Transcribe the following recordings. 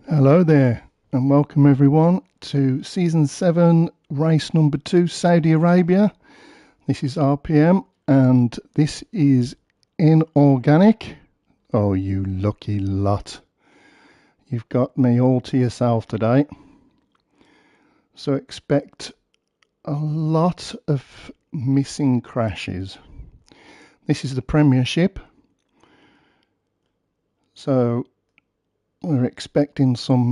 Hello there, and welcome everyone to Season 7, Race Number 2, Saudi Arabia. This is RPM, and this is inorganic. Oh, you lucky lot. You've got me all to yourself today. So expect a lot of missing crashes. This is the Premiership. So we're expecting some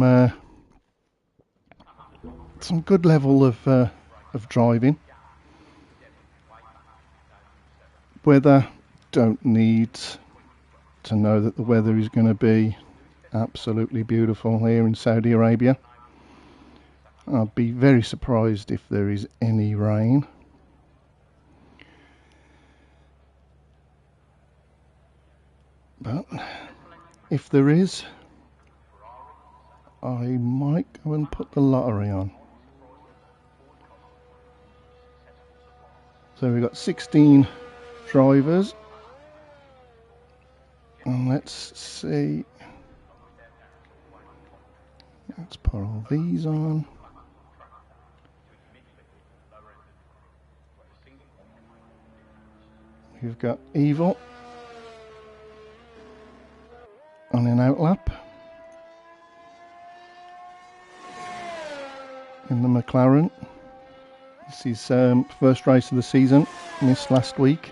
good level of driving. Weather, don't need to know that the weather is going to be absolutely beautiful here in Saudi Arabia. I'll be very surprised if there is any rain. But if there is, I might go and put the lottery on. So we've got 16 drivers. And let's see. Let's put all these on. We've got Evil on an outlap in the McLaren. This is first race of the season, missed last week,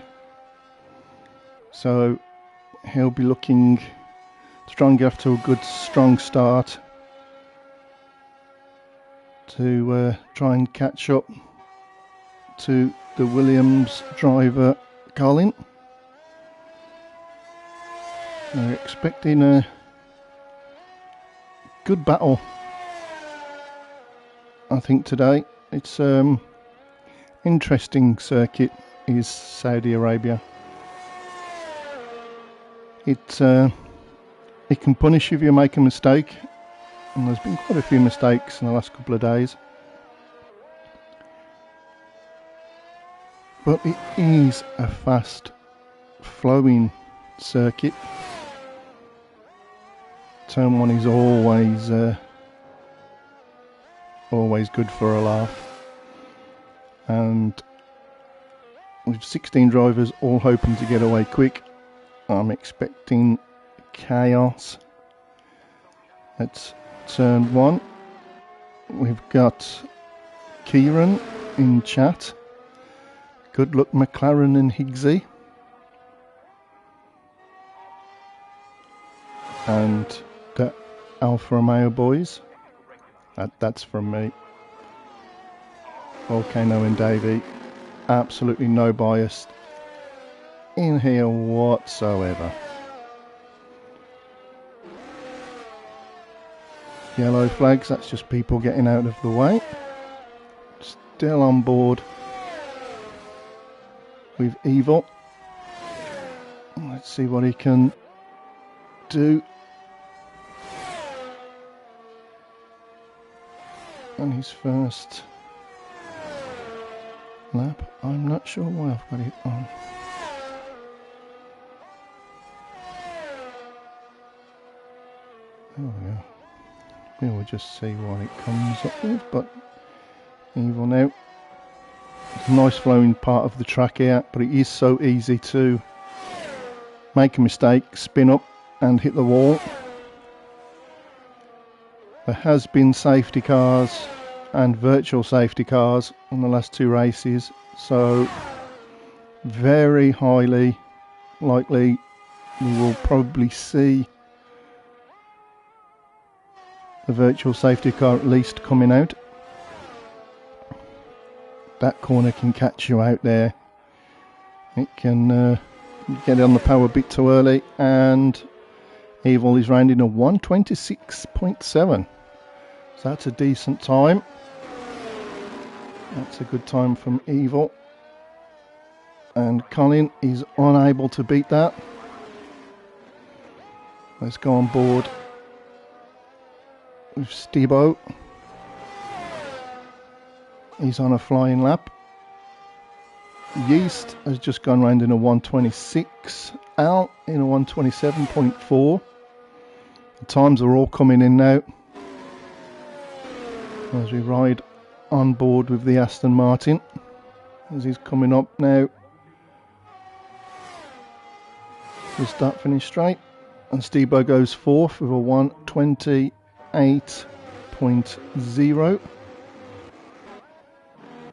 so he'll be looking to try and get off to a good strong start to try and catch up to the Williams driver Colin. We're expecting a good battle, I think, today. It's interesting circuit is Saudi Arabia. It can punish you if you make a mistake, and there's been quite a few mistakes in the last couple of days. But it is a fast flowing circuit. Turn 1 is always good for a laugh, and with 16 drivers all hoping to get away quick, I'm expecting chaos. It's turn 1. We've got Kieran in chat. Good luck McLaren and Higgsy. And the Alfa Romeo boys. That's from me. Volcano and Davey. Absolutely no bias in here whatsoever. Yellow flags, that's just people getting out of the way. Still on board with Evil. Let's see what he can do on his first lap. I'm not sure why I've got it on. There we go. We'll just see what it comes up with, but Evil now. It's a nice flowing part of the track here, but it is so easy to make a mistake, spin up and hit the wall. There has been safety cars and virtual safety cars in the last 2 races, so very highly likely we will probably see the virtual safety car at least coming out. That corner can catch you out there. It can get on the power a bit too early, and Evil is rounding a 1:26.7. So that's a decent time. That's a good time from Evil. And Colin is unable to beat that. Let's go on board with Stebo. He's on a flying lap. Yeast has just gone round in a 1:26. Al in a 1:27.4. The times are all coming in now. as we ride on board with the Aston Martin, as he's coming up now to start finish straight, and Stebo goes fourth with a 1:28.0.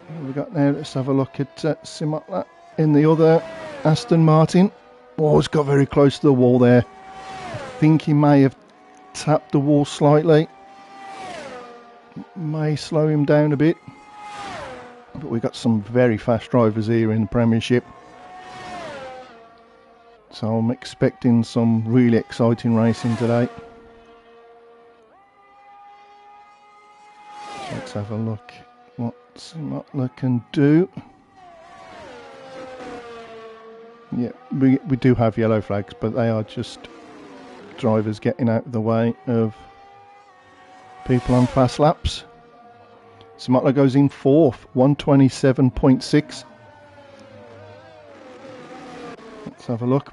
What we got now? Let's have a look at Simotla in the other Aston Martin. Oh, it's got very close to the wall there. I think he may have tapped the wall slightly. May slow him down a bit. But we've got some very fast drivers here in the Premiership. So I'm expecting some really exciting racing today. So let's have a look what Simotla can do. Yeah, we do have yellow flags, but they are just drivers getting out of the way of people on fast laps. Simotla goes in fourth, 1:27.6. Let's have a look.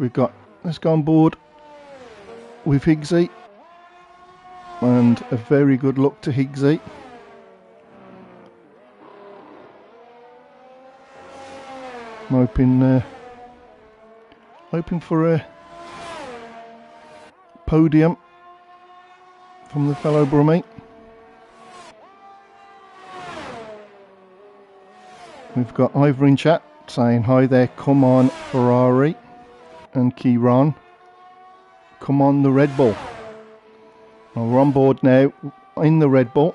Let's go on board with Higgsy, and a very good luck to Higgsy. I'm hoping for a podium from the fellow Brummie. We've got Ivor in chat saying hi there, come on Ferrari, and Kieran, come on the Red Bull. Well, we're on board now in the Red Bull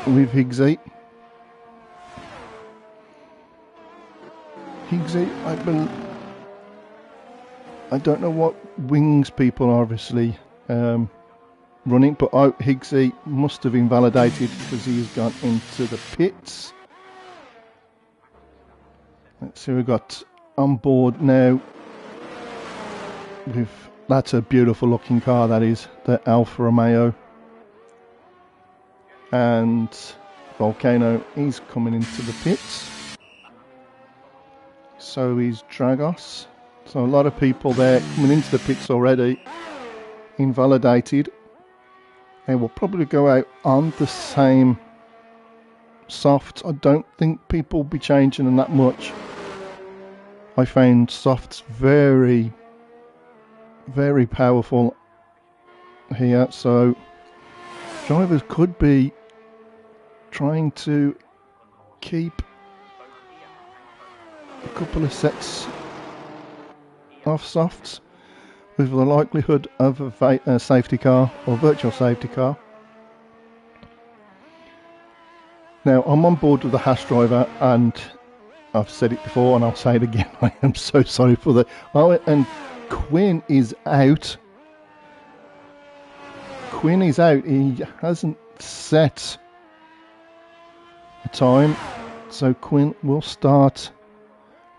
with Higgsy. Higgsy, I don't know what wings people are obviously running, but Higgsy must have invalidated because he's gone into the pits. Let's see, we've got on board now with, that's a beautiful looking car, that is, the Alfa Romeo. And Volcano is coming into the pits. So is Dragos. So a lot of people there coming into the pits already, invalidated. They will probably go out on the same softs. I don't think people will be changing them that much. I found softs very, very powerful here, so drivers could be trying to keep a couple of sets of softs with the likelihood of a safety car or virtual safety car. Now I'm on board with the Haas driver, and I've said it before and I'll say it again, I am so sorry for the... Oh, and Quinn is out. Quinn is out. He hasn't set a time, so Quinn will start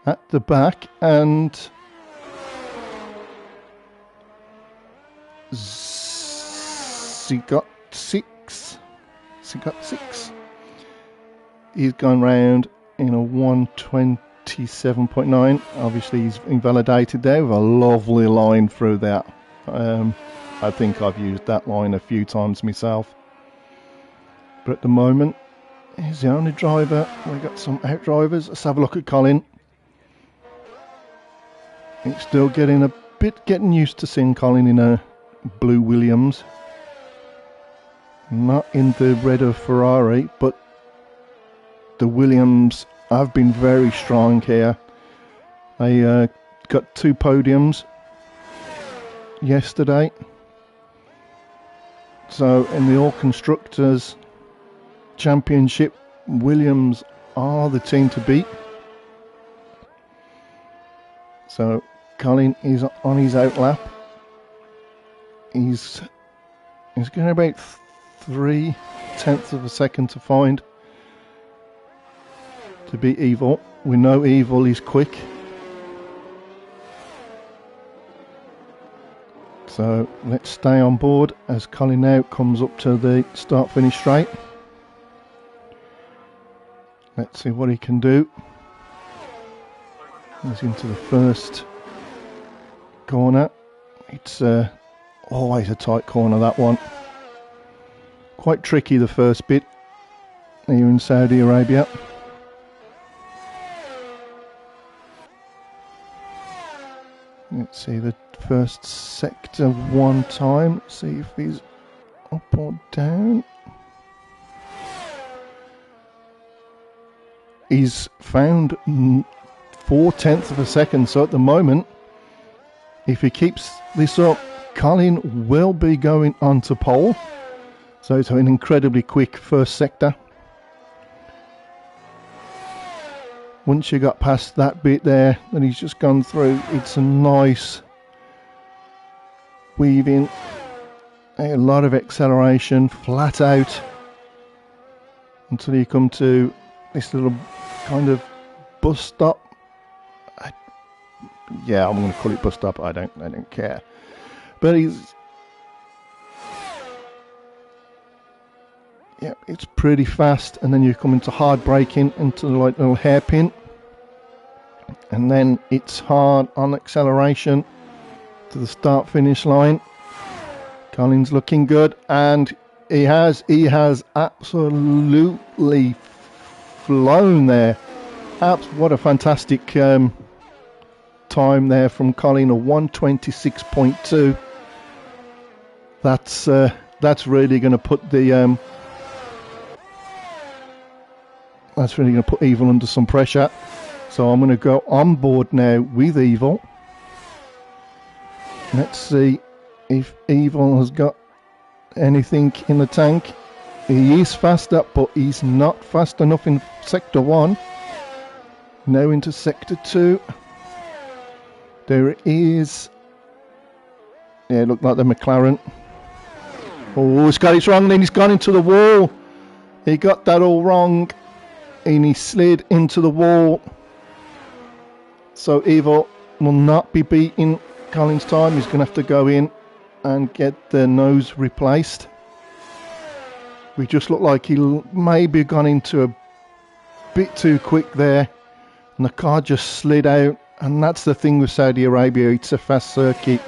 at the back, and he got six. He's gone round in a 1:27.9. Obviously he's invalidated there with a lovely line through that. I think I've used that line a few times myself. But at the moment, he's the only driver. We've got some out drivers. Let's have a look at Colin. It's still getting used to seeing Colin in a blue Williams. Not in the red of Ferrari, but the Williams have been very strong here. They got 2 podiums yesterday. So in the All Constructors Championship, Williams are the team to beat. So Colin is on his out lap. He's going about 0.3 of a second to find to beat Evil. We know Evil is quick. So let's stay on board as Colin now comes up to the start finish straight. Let's see what he can do. He's into the first corner. It's always a tight corner, that one. Quite tricky the first bit, here in Saudi Arabia. Let's see the first sector one time. See if he's up or down. He's found 4/10 of a second, so at the moment, if he keeps this up, Colin will be going on to pole. So it's an incredibly quick first sector. Once you got past that bit there that he's just gone through, it's a nice weaving, a lot of acceleration, flat out, until you come to this little kind of bus stop. Yeah, I'm going to call it bus stop. I don't care. But yeah, it's pretty fast, and then you come into hard braking into the like little hairpin, and then it's hard on acceleration to the start finish line. Colin's looking good, and he has absolutely flown there. What a fantastic time there from Colin, a 1:26.2. That's really going to put the that's really going to put Evil under some pressure. So I'm going to go on board now with Evil. Let's see if Evil has got anything in the tank. He is fast up, but he's not fast enough in sector 1. Now into sector 2. There is, yeah, it looked like the McLaren. Oh, he's got it wrong, then he's gone into the wall. He got that all wrong, and he slid into the wall. So Evil will not be beating Colin's time. He's going to have to go in and get the nose replaced. We just look like he maybe gone into a bit too quick there, and the car just slid out. And that's the thing with Saudi Arabia, it's a fast circuit.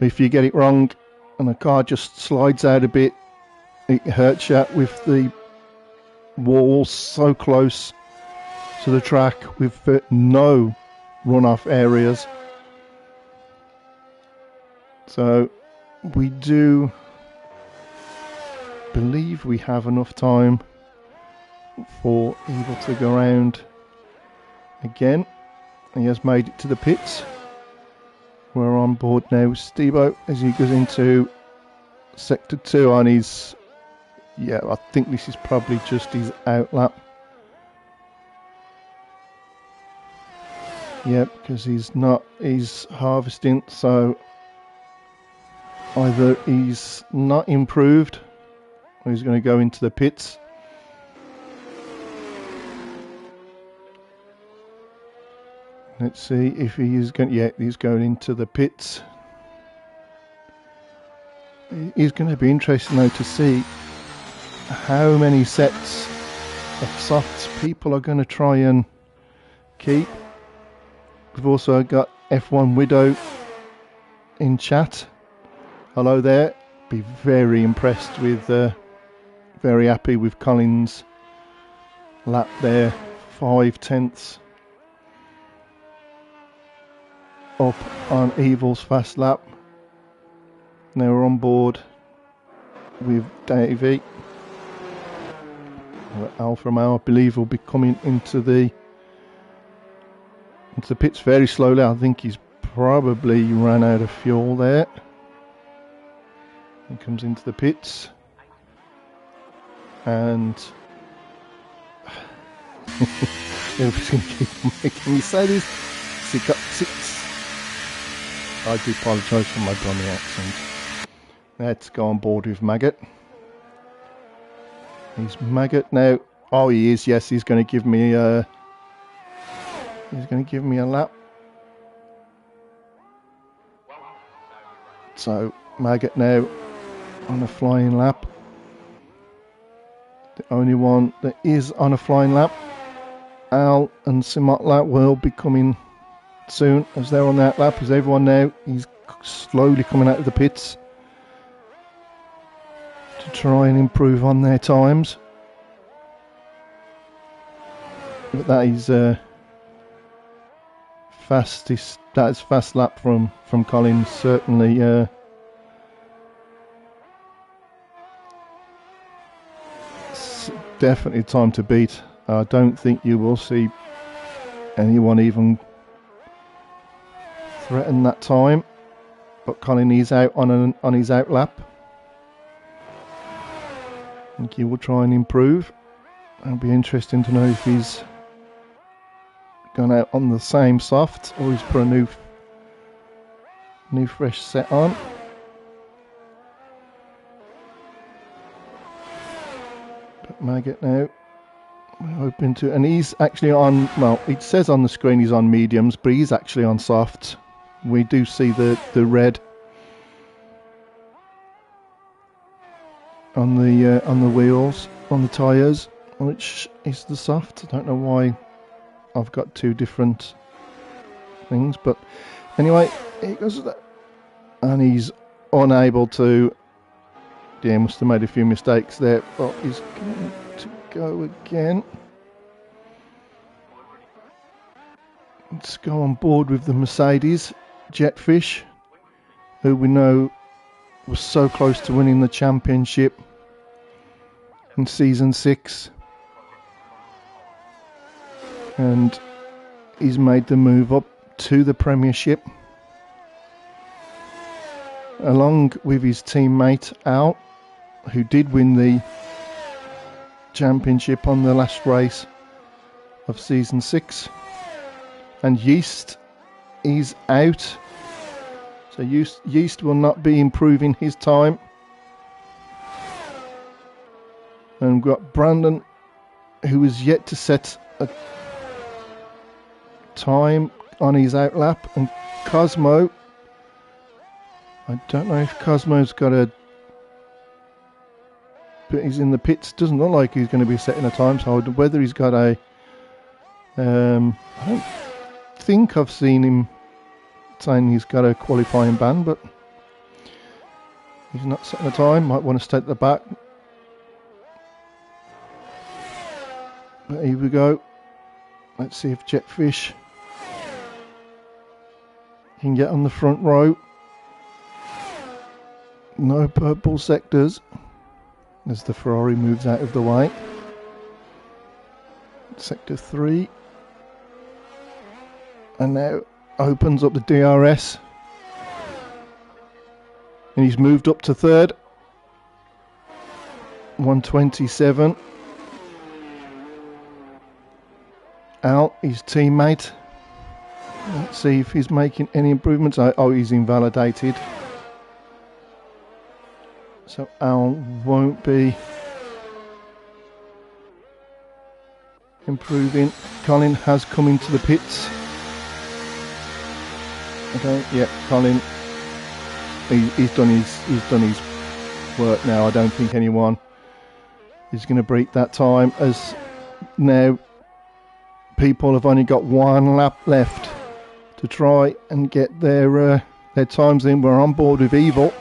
If you get it wrong and the car just slides out a bit, it hurts you. With the walls so close to the track with no runoff areas. So we do believe we have enough time for Evil to go around again. He has made it to the pits. We're on board now with Stebo as he goes into sector 2 on his, yeah, I think this is probably just his out lap. Yeah, because he's harvesting, so either he's not improved or he's going to go into the pits. Let's see if he is going. Yeah, he's going into the pits. It's going to be interesting though to see how many sets of softs people are going to try and keep. We've also got F1 Widow in chat. Hello there. Be very impressed with, very happy with Colin's lap there. 5/10 up on Evil's fast lap. Now we're on board with Davey. Alfa Romeo, I believe, will be coming into the pits very slowly. I think he's probably ran out of fuel there. He comes into the pits, and everybody's going to keep making me say this. So he got 6. I do apologise for my Donny accent. Let's go on board with Maggot. He's Maggot now. Oh, he is. Yes, he's going to give me a. He's going to give me a lap. So Maggot now on a flying lap. The only one that is on a flying lap. Al and Simotla will be coming soon as they're on that lap. As everyone now, he's slowly coming out of the pits to try and improve on their times. But that is fastest. That is fast lap from Colin. Certainly. Definitely time to beat. I don't think you will see anyone even threaten that time. But Colin is out on his out lap. I think he will try and improve. It'll be interesting to know if he's gone out on the same soft or he's put a new fresh set on. But Maggot now, we're hoping to, and he's actually on, well, it says on the screen he's on mediums, but he's actually on softs. We do see the red on the wheels, on the tyres, which is the soft. I don't know why I've got two different things, but anyway, he goes that, and he's unable to. Yeah, must have made a few mistakes there, but he's going to go again. Let's go on board with the Mercedes Jetfish, who we know was so close to winning the championship in season 6, and he's made the move up to the Premiership along with his teammate Al, who did win the championship on the last race of season 6. And Yeast is out, so Yeast will not be improving his time. And we've got Brandon, who is yet to set a time on his out lap, and Cosmo, I don't know if Cosmo's got a, but he's in the pits, doesn't look like he's going to be setting a time, so whether he's got a, I don't think I've seen him saying he's got a qualifying ban, but he's not setting a time, might want to stay at the back. But here we go. Let's see if Jetfish can get on the front row. No purple sectors as the Ferrari moves out of the way. Sector 3. And now opens up the DRS. And he's moved up to third. 127. Al, his teammate. Let's see if he's making any improvements. Oh, he's invalidated. So Al won't be improving. Colin has come into the pits. Okay, yeah, Colin. He's done his work now. I don't think anyone is going to break that time, as now people have only got one lap left to try and get their times in. We're on board with Evil,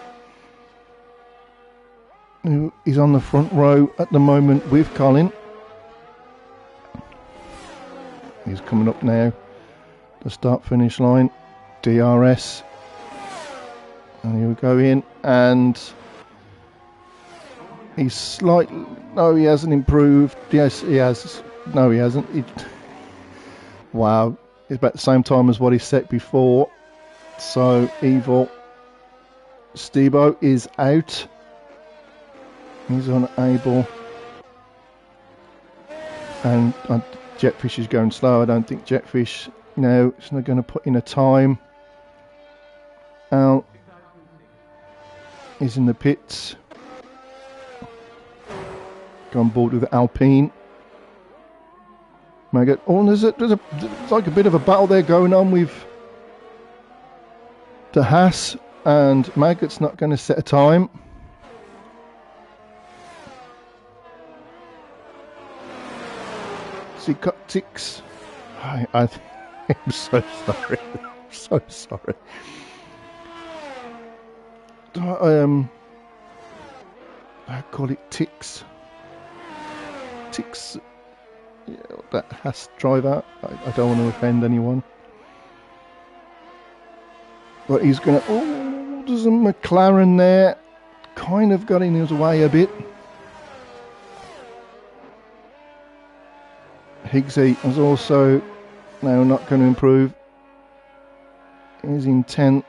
who is on the front row at the moment with Colin. He's coming up now, the start finish line, DRS, and here we go in, and he's slightly, no, he hasn't improved. Yes, he has. No, he hasn't. Wow, it's about the same time as what he set before. So Evil Stebo is out. He's unable, and Jetfish is going slow. I don't think Jetfish now is not going to put in a time. Al is in the pits. Go on board with Alpine. Maggot. Oh, there's like a bit of a battle there going on with the Haas, and Maggot's not going to set a time. So he got 6. I'm so sorry. I'm so sorry. I call it ticks. Ticks. Yeah, that has to drive out. I don't want to offend anyone. But he's going to... Oh, there's a McLaren there. Kind of got in his way a bit. Higgsy is also now not going to improve. He's in 10th.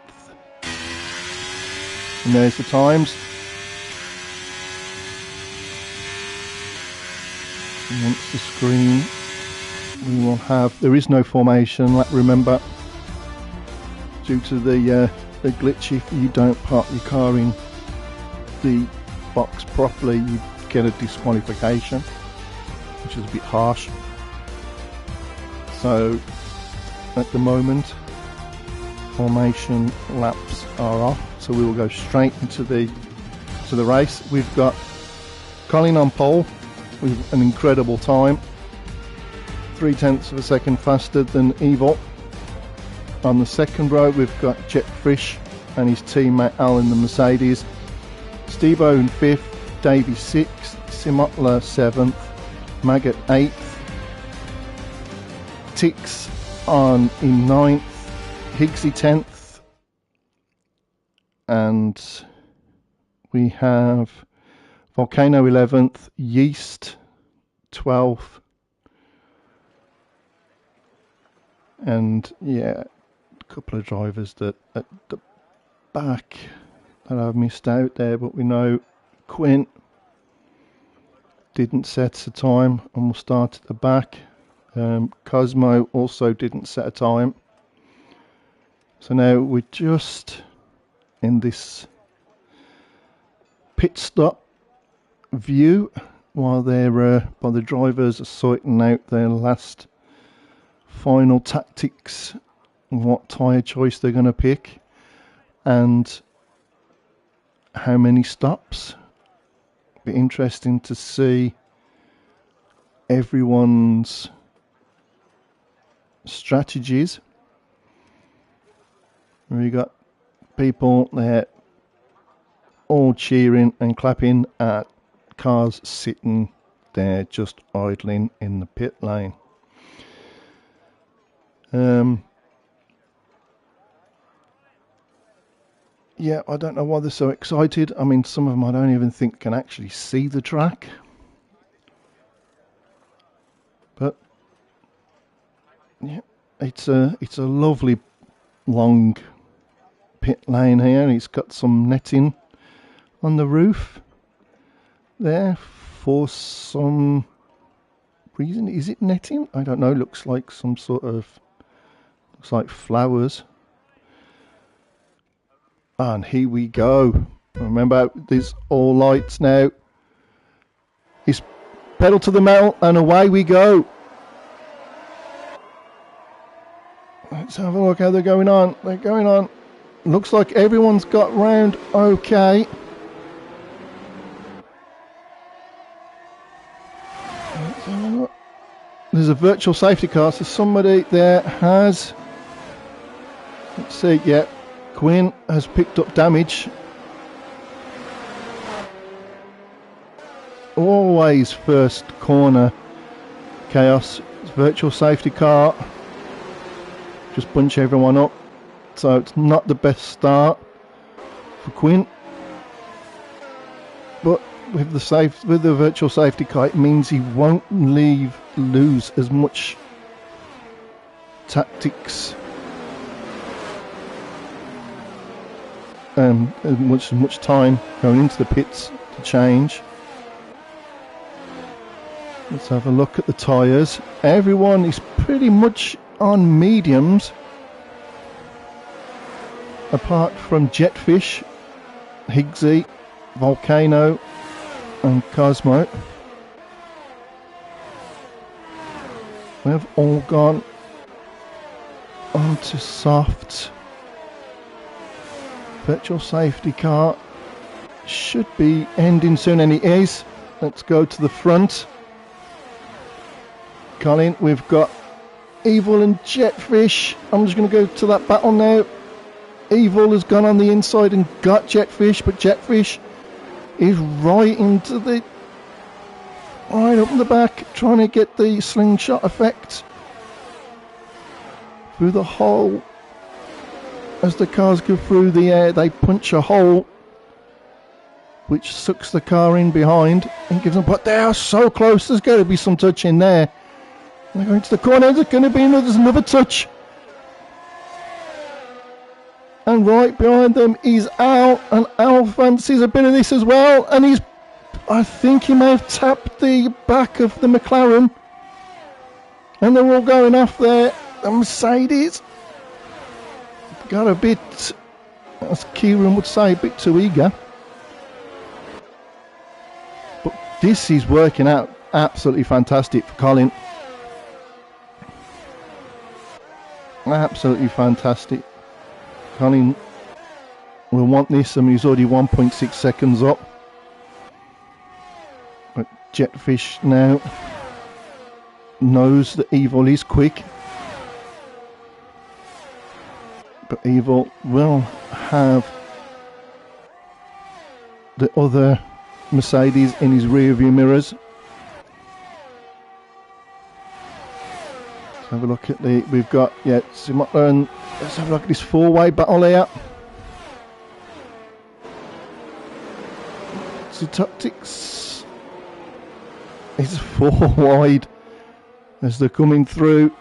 And there's the times. Once the screen, we will have... There is no formation, remember. Due to the glitch, if you don't park your car in the box properly, you get a disqualification, which is a bit harsh. So at the moment, formation laps are off, so we will go straight into the race. We've got Colin on pole with an incredible time, 0.3 of a second faster than Evil. On the second row, we've got Jetfish and his teammate Al in the Mercedes. Stevo in 5th, Davey 6th, Simotla 7th, Maggot 8th, Tix on in 9th, Higgsy 10th, and we have Volcano 11th, Yeast 12th, and yeah, a couple of drivers that at the back that I've missed out there, but we know Quint didn't set a time and will start at the back. Cosmo also didn't set a time. So now we're just in this pit stop view while while the drivers are sorting out their last final tactics, what tyre choice they're going to pick and how many stops. Be interesting to see everyone's strategies. We got people there all cheering and clapping at cars sitting there just idling in the pit lane. Yeah, I don't know why they're so excited. I mean, some of them I don't even think can actually see the track. But yeah, it's a lovely long pit lane here. It's got some netting on the roof there for some reason. Is it netting? I don't know. Looks like some sort of... Looks like flowers. And here we go. Remember, there's all lights now. It's pedal to the metal and away we go. Let's have a look how they're going on. They're going on. Looks like everyone's got round okay. Let's have a look. There's a virtual safety car, so somebody there has... Let's see, yeah. Quinn has picked up damage. Always first corner chaos. It's virtual safety car. Just bunch everyone up. So it's not the best start for Quinn. But with the virtual safety car, it means he won't lose as much tactics. Much time going into the pits to change. Let's have a look at the tyres. Everyone is pretty much on mediums, apart from Jetfish, Higgsy, Volcano and Cosmo. They've all gone onto soft. Virtual safety car should be ending soon, and it is. Let's go to the front. Colin, we've got Evil and Jetfish. I'm just going to go to that battle now. Evil has gone on the inside and got Jetfish, but Jetfish is right into the Right up the back, trying to get the slingshot effect through the hole. As the cars go through the air, they punch a hole which sucks the car in behind and gives them, but they are so close, there's got to be some touch in there. They're going to the corner, there's going to be another touch. And right behind them is Al, and Al fancies a bit of this as well, and I think he may have tapped the back of the McLaren, and they're all going off there. The Mercedes got a bit, as Kieran would say, a bit too eager. But this is working out absolutely fantastic for Colin. Absolutely fantastic. Colin will want this, and he's already 1.6 seconds up. But Jetfish now knows that Evil is quick. But Evil will have the other Mercedes in his rear view mirrors. Let's have a look at we've got, let's have a look at this four-way battle here. So Tactics is four wide as they're coming through.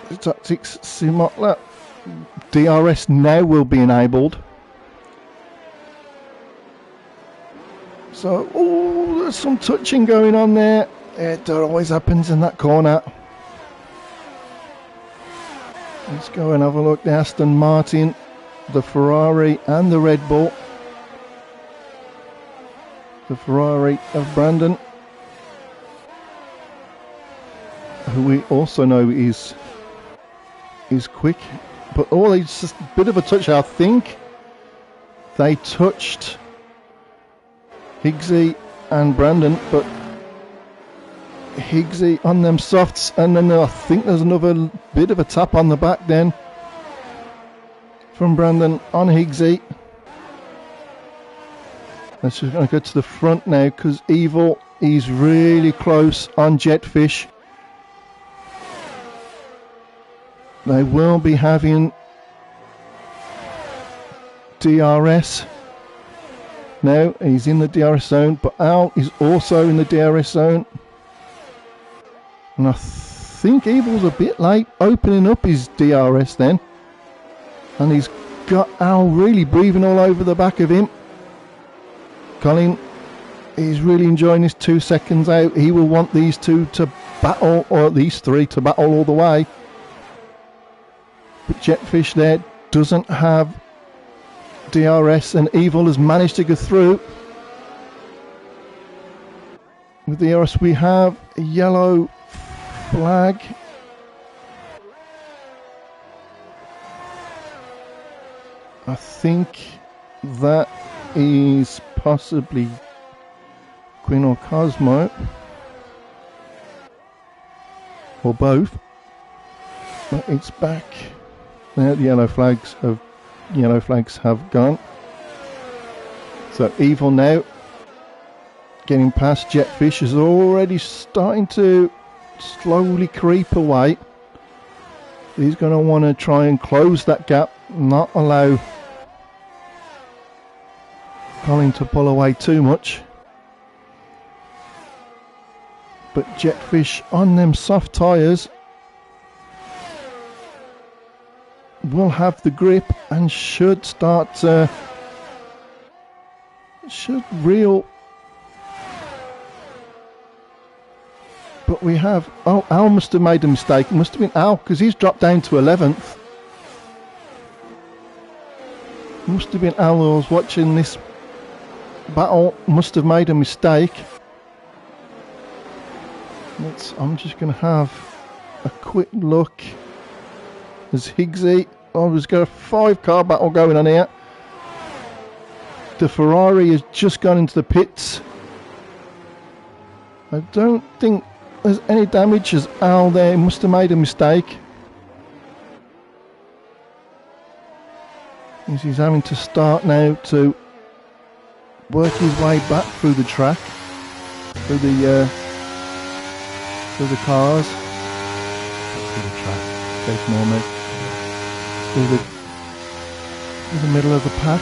The Tactics Simotla DRS now will be enabled. So, there's some touching going on there. It always happens in that corner. Let's go and have a look. The Aston Martin, the Ferrari and the Red Bull. The Ferrari of Brandon, who we also know is quick, but it's just a bit of a touch. I think they touched Higgsy and Brandon, but Higgsy on them softs, and then I think there's another bit of a tap on the back then from Brandon on Higgsy. Let's just going to go to the front now, because Evil is really close on Jetfish. They will be having DRS. Now he's in the DRS zone, but Al is also in the DRS zone. And I think Evil's a bit late opening up his DRS then. And he's got Al really breathing all over the back of him. Colin is really enjoying his 2 seconds out. He will want these two to battle, or these three to battle all the way. But Jetfish there doesn't have DRS, and Evil has managed to go through. With DRS we have a yellow flag. I think that is possibly Queen or Cosmo, or both. But it's back. Now the yellow flags have gone. So Evil now getting past Jetfish is already starting to slowly creep away. He's going to want to try and close that gap, not allow Colin to pull away too much. But Jetfish on them soft tyres will have the grip and should start should reel. But we have, Al must have made a mistake. It must have been Al, because he's dropped down to 11th. Must have been Al who was watching this battle, must have made a mistake. I'm just going to have a quick look as Higgsy. We've got a 5-car battle going on here. The Ferrari has just gone into the pits. I don't think there's any damage as Al there must have made a mistake. As he's having to start now to work his way back through the track, through the cars, through the track, don't ignore me, through the middle of the pack.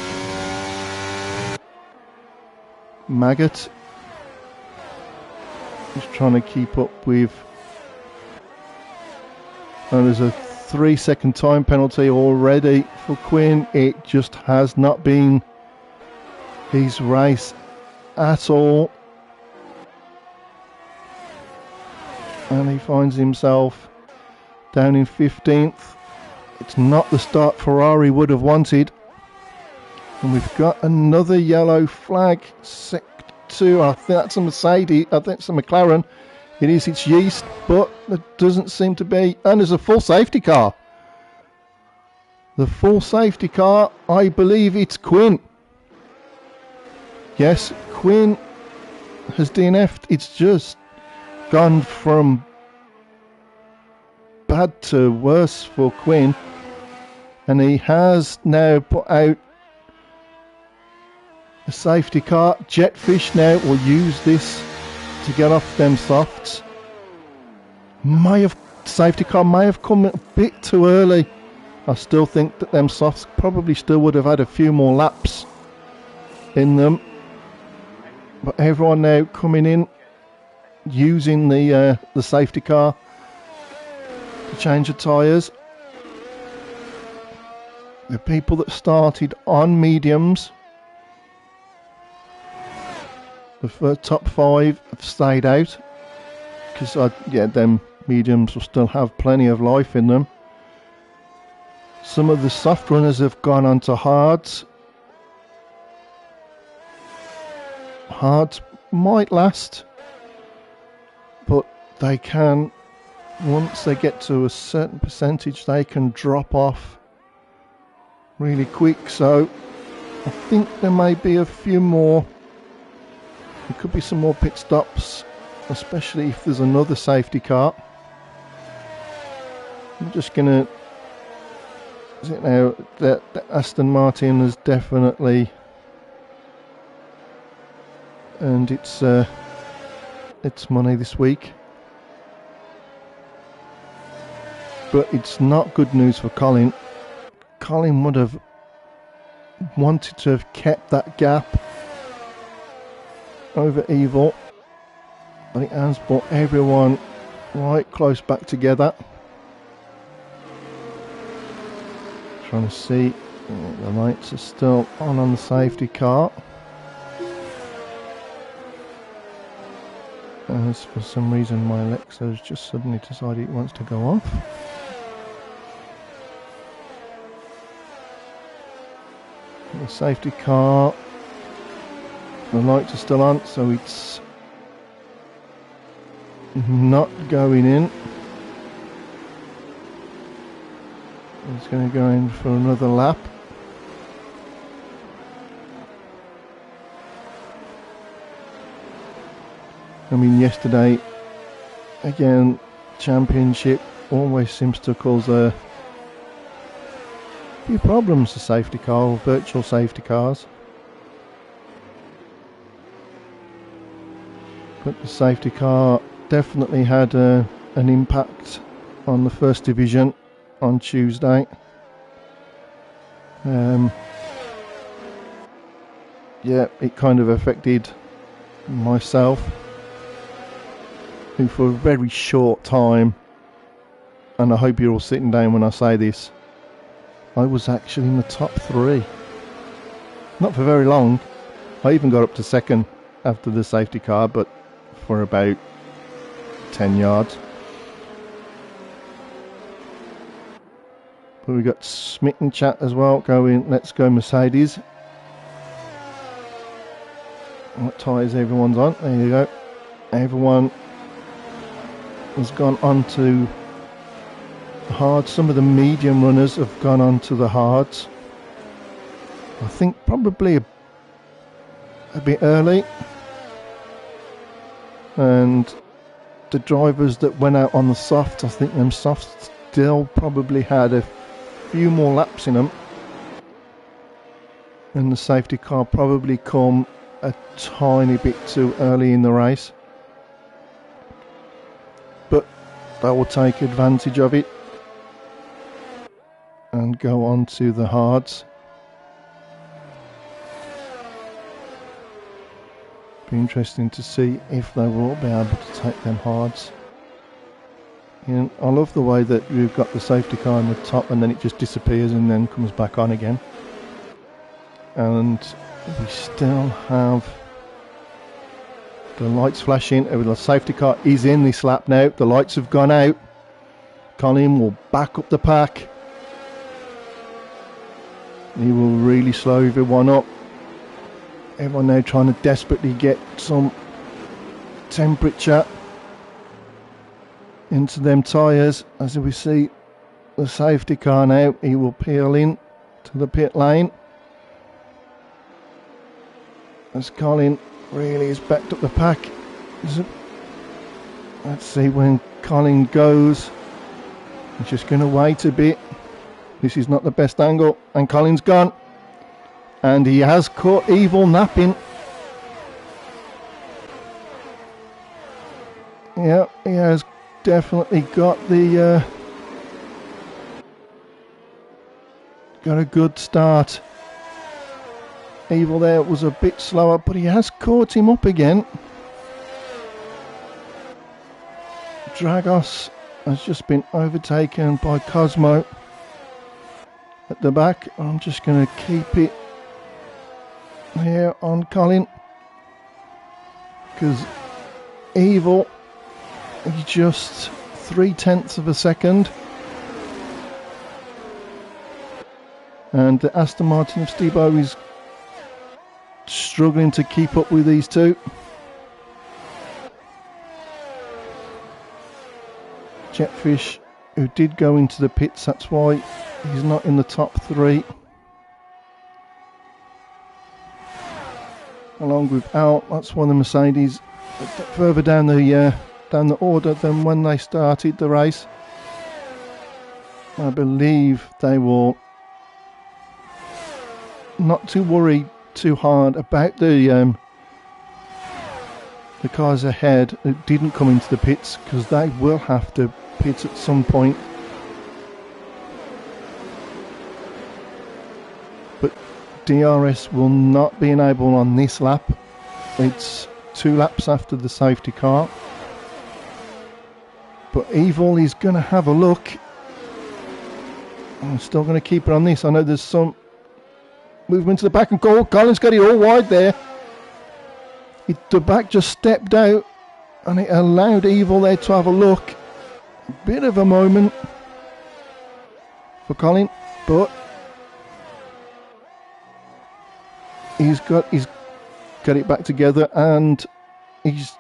Maggot is trying to keep up with, and there's a 3-second time penalty already for Quinn. It just has not been his race at all, and he finds himself down in 15th. It's not the start Ferrari would have wanted, and we've got another yellow flag. Sector 2, I think that's a Mercedes, I think it's a McLaren. It is, it's Yeast, but there doesn't seem to be, and there's a full safety car. The full safety car, I believe it's Quinn. Yes, Quinn has DNF'd. It's just gone from bad to worse for Quinn, and he has now put out a safety car. Jetfish now will use this to get off them softs. Safety car may have come a bit too early. I still think that them softs probably still would have had a few more laps in them. But everyone now coming in using the safety car to change the tyres. The people that started on mediums, the top 5 have stayed out because them mediums will still have plenty of life in them. Some of the soft runners have gone on to hards. Hards might last, but they can, once they get to a certain percentage, they can drop off really quick. So I think there may be a few more. There could be some more pit stops, especially if there's another safety car. I'm just gonna, is it now that Aston Martin has definitely earned its money this week, but it's not good news for Colin. Colin would have wanted to have kept that gap over Evil, but it has brought everyone right close back together. Trying to see, the lights are still on the safety car. As for some reason my Alexa has just suddenly decided it wants to go off. The safety car, the lights are still on, so it's not going in. It's going to go in for another lap. I mean, yesterday, again, championship always seems to cause a few problems to safety car or virtual safety cars. But the safety car definitely had an impact on the first division on Tuesday. It kind of affected myself, who for a very short time, and I hope you're all sitting down when I say this, I was actually in the top 3. Not for very long. I even got up to second after the safety car, but for about 10 yards. But we got Smitten chat as well going, let's go Mercedes. What tyres everyone's on? There you go. Everyone has gone on to hards. Some of the medium runners have gone on to the hards. I think probably a bit early. And the drivers that went out on the softs, I think them softs still probably had a few more laps in them, and the safety car probably come a tiny bit too early in the race. But they will take advantage of it and go on to the hards. Be interesting to see if they will be able to take them hards. And I love the way that you've got the safety car on the top and then it just disappears and then comes back on again. And we still have the lights flashing. The safety car is in this lap now. The lights have gone out. Colin will back up the pack. He will really slow everyone up. Everyone now trying to desperately get some temperature into them tyres. As we see the safety car now, he will peel in to the pit lane. As Colin really has backed up the pack. Let's see when Colin goes. He's just going to wait a bit. This is not the best angle, and Colin's gone. And he has caught Evil napping. Yeah, he has definitely got the got a good start. Evil there was a bit slower, but he has caught him up again. Dragos has just been overtaken by Cosmo at the back. I'm just going to keep it here on Colin, because Evil is just 0.3 of a second, and the Aston Martin of Stebo is struggling to keep up with these two. Jetfish, who did go into the pits, that's why he's not in the top 3. Along with Al, that's why the Mercedes are further down the order than when they started the race. I believe they will not to worry too hard about the cars ahead that didn't come into the pits, because they will have to pit at some point. But DRS will not be enabled on this lap. It's 2 laps after the safety car. But Evil is going to have a look. I'm still going to keep it on this. I know there's some movement to the back, and Colin's got it all wide there. The back just stepped out and it allowed Evil there to have a look. A bit of a moment for Colin, but he's got it back together, and he's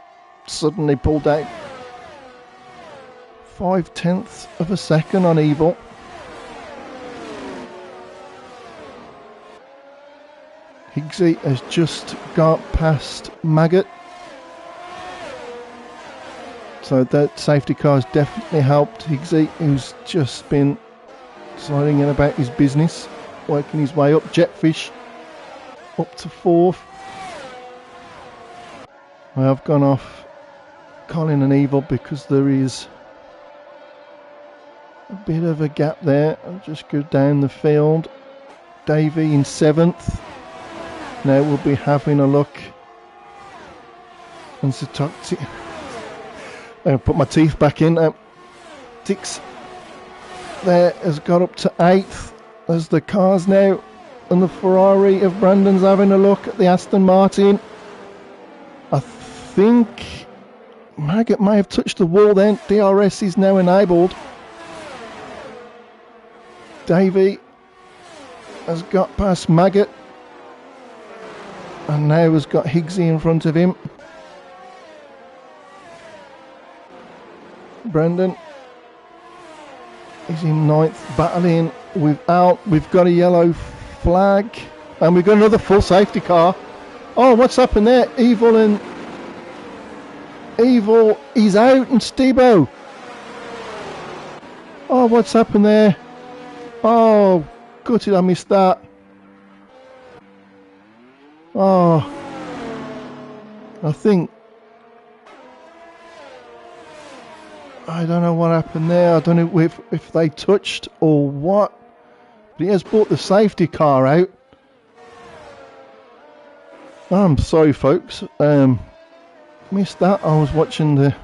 suddenly pulled out 0.5 of a second on Evil. Higgsy has just got past Maggot, so that safety car has definitely helped Higgsy, who's just been sliding in about his business, working his way up. Jetfish up to 4th. I have gone off Colin and Evil because there is a bit of a gap there. I'll just go down the field. Davey in 7th. Now we'll be having a look. And I'll put my teeth back in. Tix there has got up to 8th. There's the cars now, and the Ferrari of Brandon's having a look at the Aston Martin. I think Maggot may have touched the wall then. DRS is now enabled. Davey has got past Maggot, and now has got Higgsy in front of him. Brendan is in 9th, battling with Al. We've got a yellow flag, and we've got another full safety car. Oh, what's happened there? Evil is out, and Stebo. Oh, what's happened there? Oh, gutted I missed that. Oh, I think, I don't know what happened there. I don't know if they touched or what. But he has brought the safety car out. I'm sorry, folks. Missed that. I was watching there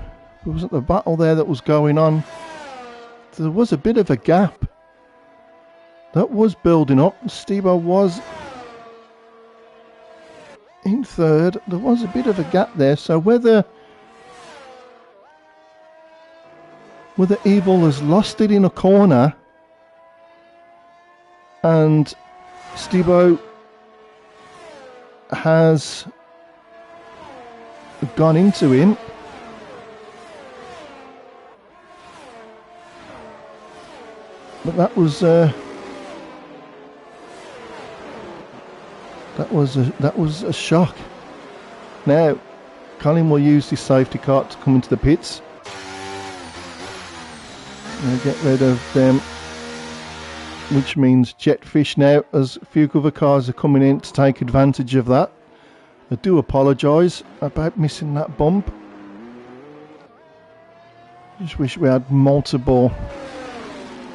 wasn't the battle there that was going on. There was a bit of a gap that was building up. Steve-O was in third. There was a bit of a gap there. So whether Evil has lost it in a corner and Steve-O has gone into him, but that was a shock. Now Colin will use his safety car to come into the pits and get rid of them, which means Jetfish now, as a few other cars are coming in to take advantage of that. I do apologise about missing that bump. Just wish we had multiple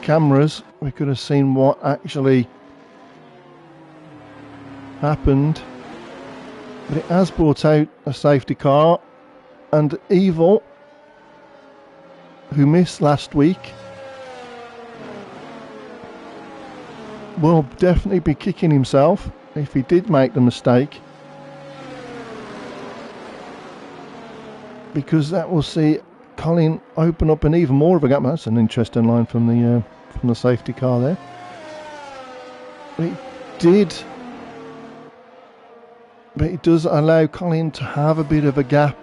cameras. We could have seen what actually happened. But it has brought out a safety car, and Evil, who missed last week, will definitely be kicking himself if he did make the mistake, because that will see Colin open up an even more of a gap. That's an interesting line from the safety car there. But it does allow Colin to have a bit of a gap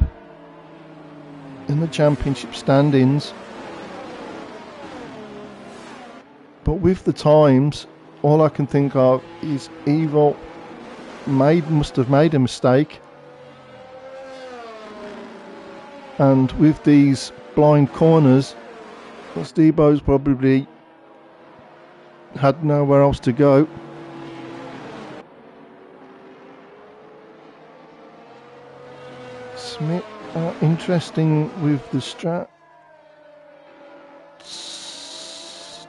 in the championship standings. But with the times, all I can think of is Evil must have made a mistake, and with these blind corners, Steve-O's probably had nowhere else to go. Smith, interesting with the strat.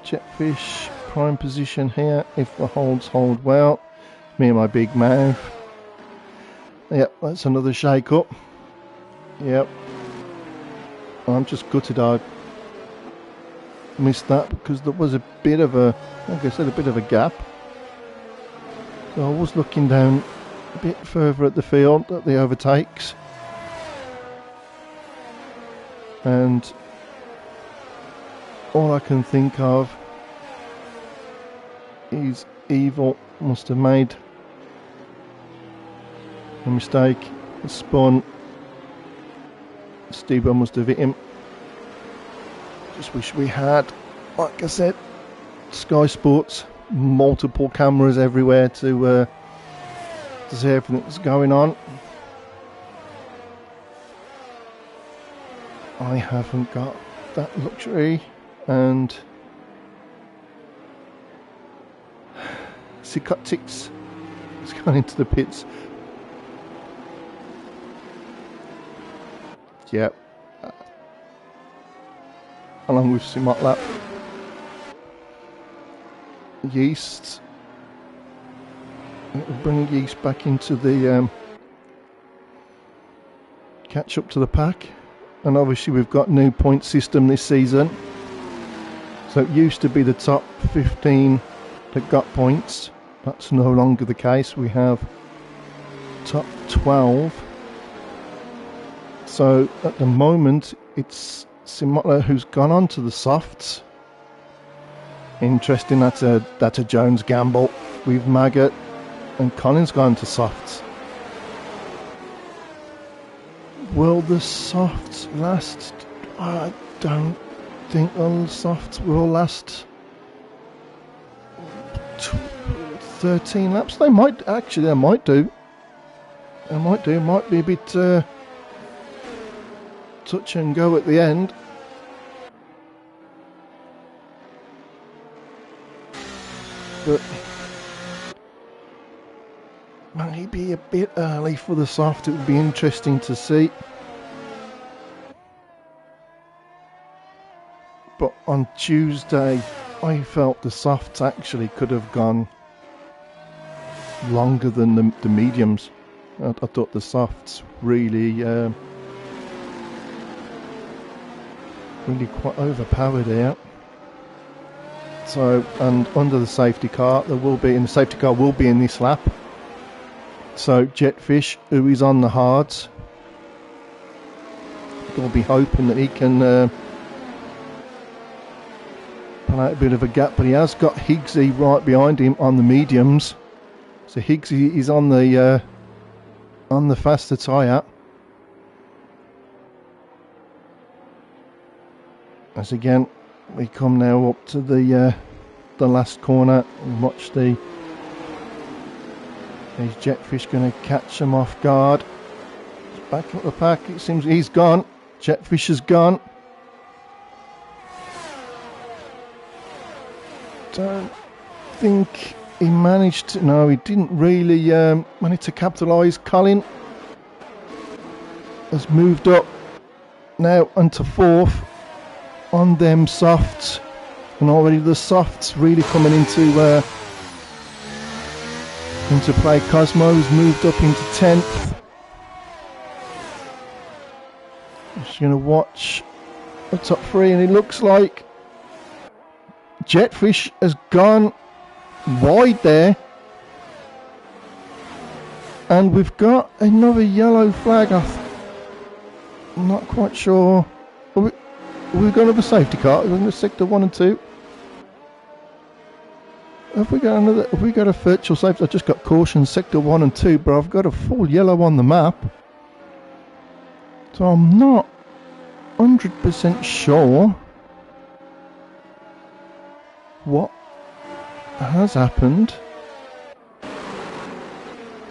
Jetfish prime position here if the holds hold well. Me and my big mouth. Yep, that's another shake up. Yep. I'm just gutted I missed that because there was a bit of a, like I said, a bit of a gap. So I was looking down a bit further at the field at the overtakes. And all I can think of is Evil must have made a mistake, spun. Steve-O must have hit him. Just wish we had, like I said, Sky Sports, multiple cameras everywhere to see everything that's going on. I haven't got that luxury, and Sikotix has gone into the pits. Yep. Along with Simotlap. Yeast. It will bring Yeast back into the catch up to the pack. And obviously we've got new point system this season. So it used to be the top 15 that got points. That's no longer the case. We have top 12. So at the moment it's Simotla who's gone on to the softs. Interesting, that's a Jones gamble with Maggot, and Colin's gone to softs. Will the softs last? I don't think the softs will last 13 laps. They might do. Might be a bit touch and go at the end. But maybe a bit early for the soft. It would be interesting to see. But on Tuesday, I felt the softs actually could have gone longer than the mediums. I thought the softs really, really quite overpowered there. So, and under the safety car, the safety car will be in this lap. So Jetfish, who is on the hards, we'll be hoping that he can pull out a bit of a gap, but he has got Higgsy right behind him on the mediums. So Higgsy is on the faster tyre. As again, we come now up to the last corner and watch these Jetfish going to catch them off guard. Back up the pack, it seems he's gone. Jetfish has gone. Don't think he managed to, no, he didn't really manage to capitalise. Colin has moved up now onto fourth on them softs, and already the softs really coming into play. Cosmo's moved up into 10th. Just going to watch the top three, and it looks like Jetfish has gone wide there, and we've got another yellow flag. I'm not quite sure. We've got another safety car. We're in the sector 1 and 2. Have we got a virtual safety? I just got caution sector 1 and 2, but I've got a full yellow on the map, so I'm not 100% sure what has happened.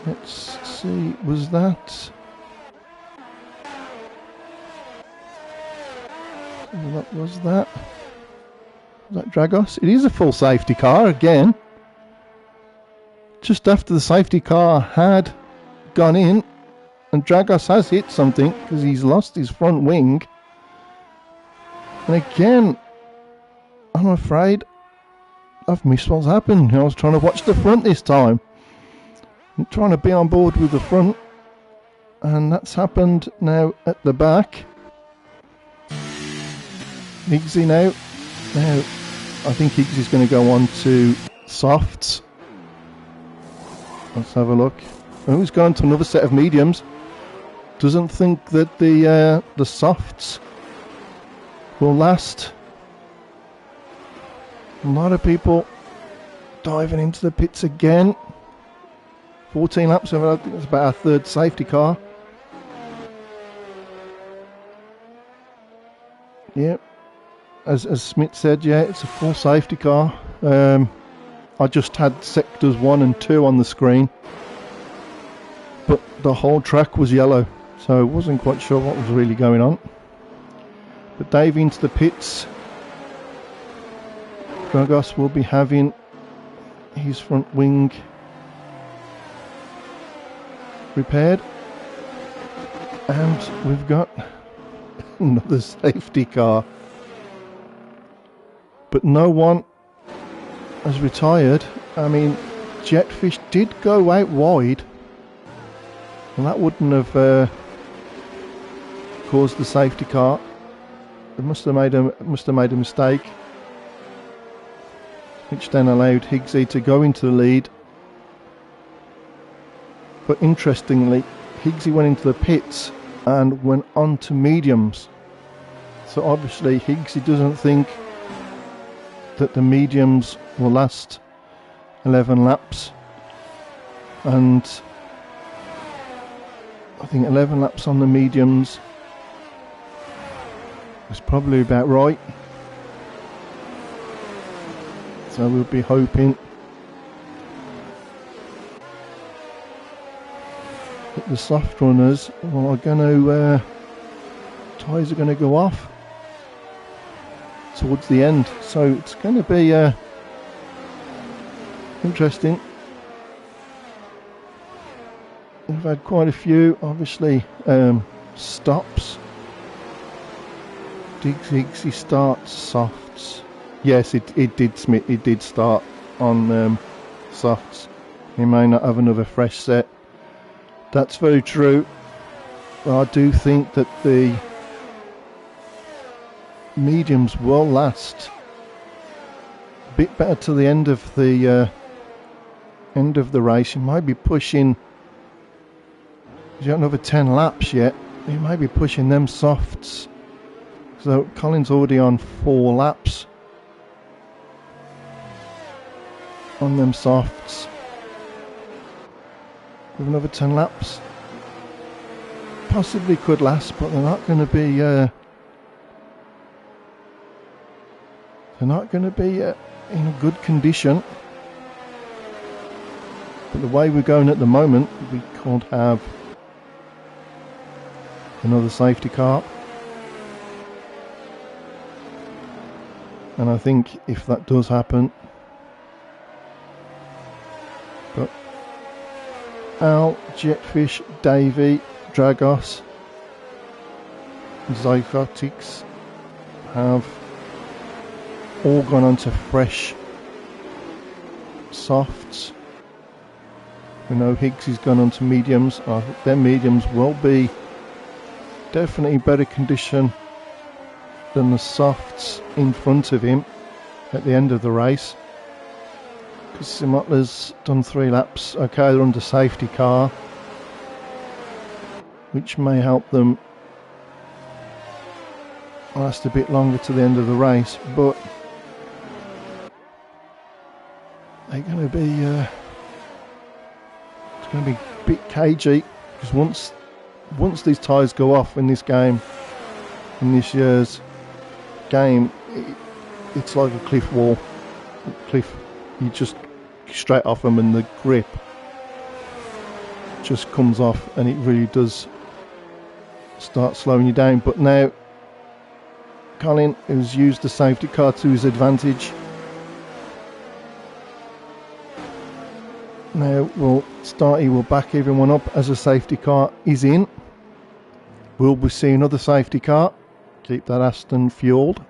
Let's see, was that Dragos? It is a full safety car again. Just after the safety car had gone in, and Dragos has hit something because he's lost his front wing. And again, I'm afraid I've missed what's happened. I was trying to watch the front this time. I'm trying to be on board with the front, and that's happened now at the back. Higgsy now. Now, I think Higgsy's going to go on to softs. Let's have a look. Oh, he's gone to another set of mediums. Doesn't think that the softs will last. A lot of people diving into the pits again. 14 laps, I think it's about our third safety car. Yep. As Smith said, yeah, it's a full safety car. I just had sectors 1 and 2 on the screen, but the whole track was yellow, so I wasn't quite sure what was really going on. But Dave into the pits. Dragos will be having his front wing repaired, and we've got another safety car, but no one has retired. I mean, Jetfish did go out wide, and that wouldn't have caused the safety car. It must have made a mistake, which then allowed Higgsy to go into the lead. But interestingly, Higgsy went into the pits and went on to mediums. So obviously Higgsy doesn't think that the mediums will last 11 laps. And I think 11 laps on the mediums is probably about right. So we'll be hoping that the soft runners are going to tyres are going to go off towards the end, so it's going to be interesting. We've had quite a few, obviously, stops. Diggsy starts softs. Yes, it did start on softs. He may not have another fresh set. That's very true. I do think that the mediums will last a bit better to the end of the race. You might be pushing. He's got another 10 laps yet. You might be pushing them softs. So Colin's already on 4 laps on them softs. With another 10 laps, possibly could last, but they're not going to be. They're not going to be in a good condition. But the way we're going at the moment, we could have another safety car. And I think if that does happen, but Al, Jetfish, Davey, Dragos, Zygotics have all gone onto fresh softs. We know Higgs has gone onto mediums. I think their mediums will be definitely better condition than the softs in front of him at the end of the race. Because Simotla's done 3 laps. Okay, they're under safety car, which may help them last a bit longer to the end of the race, but they're going to be it's going to be a bit cagey, because once these tyres go off in this game, in this year's game, it's like a cliff wall. You just straight off them and the grip just comes off, and it really does start slowing you down. But now Colin has used the safety car to his advantage. Now he will back everyone up as a safety car is in. Will we see another safety car? Keep that Aston fueled.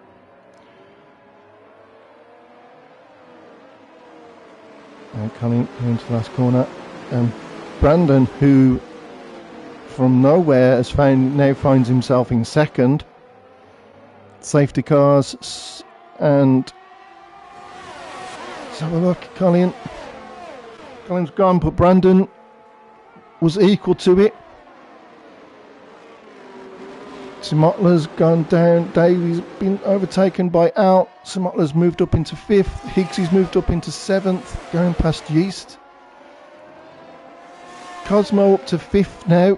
And coming into the last corner, and Brandon, who from nowhere now finds himself in second. Safety cars, and let's have a look. Colin's gone, but Brandon was equal to it. Simotla's gone down. Davy's been overtaken by Al. Simotla's moved up into 5th. Higgsy's moved up into 7th, going past Yeast. Cosmo up to 5th now.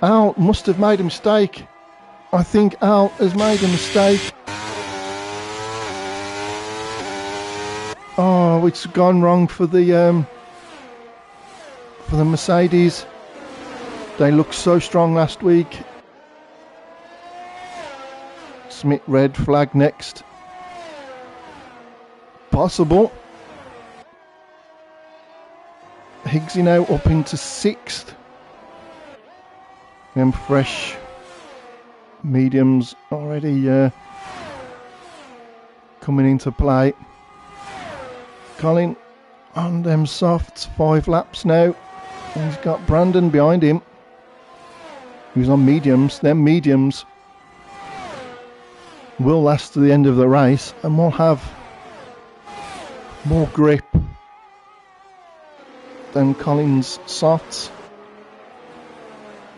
Al must have made a mistake. I think Al has made a mistake. Oh, it's gone wrong for the Mercedes. They looked so strong last week. Smith red flag next. Possible. Higgsy now up into 6th. Them fresh mediums already coming into play. Colin on them softs, 5 laps now. He's got Brandon behind him. He was on mediums. Them mediums will last to the end of the race, and will have more grip than Colin's softs.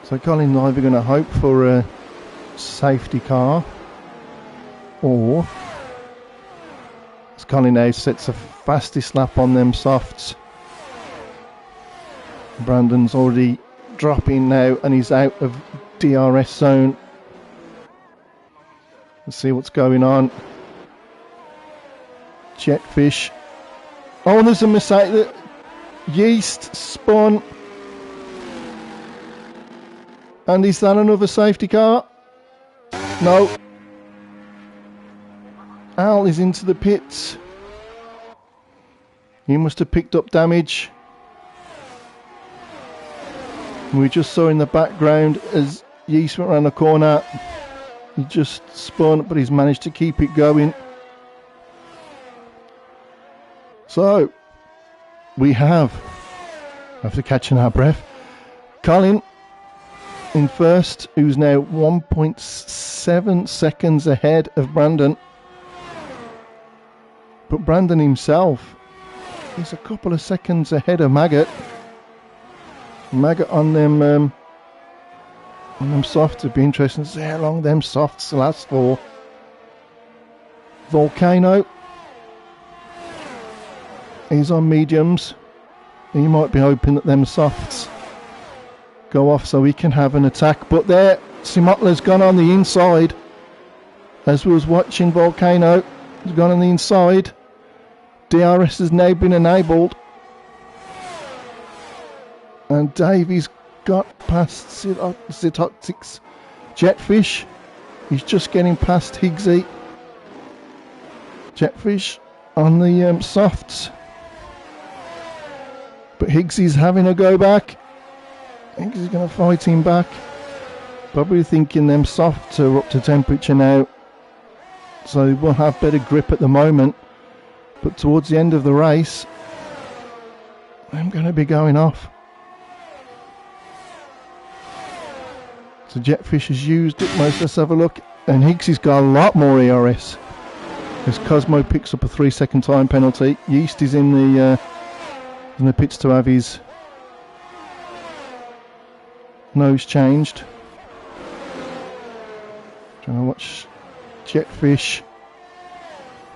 So Colin's either going to hope for a safety car, or as Colin now sets the fastest lap on them softs. Brandon's already dropping now, and he's out of DRS zone. Let's see what's going on. Jetfish. Oh, there's a mistake. Yeast spun. And is that another safety car? No. Al is into the pits. He must have picked up damage. We just saw in the background as Yeast went around the corner, he just spun, but he's managed to keep it going. So we have, after catching our breath, Colin in first, who's now 1.7 seconds ahead of Brandon. But Brandon himself is a couple of seconds ahead of Maggot. Maggot on them softs. It'd be interesting to see how long them softs last for. Volcano, he's on mediums. He might be hoping that them softs go off so he can have an attack. But there, Simotla's gone on the inside. As we was watching, Volcano has gone on the inside. DRS has now been enabled. And Davey's got past Zitotics. Jetfish, he's just getting past Higgsy. Jetfish on the softs. But Higgsy's having a go back. Higgsy's going to fight him back. Probably thinking them softs are up to temperature now. So we'll have better grip at the moment. But towards the end of the race, I'm going to be going off. So Jetfish has used it most. Let's have a look. And Higgsy's got a lot more ERS. As Cosmo picks up a 3-second time penalty. Yeast is in the pits to have his nose changed. Trying to watch Jetfish.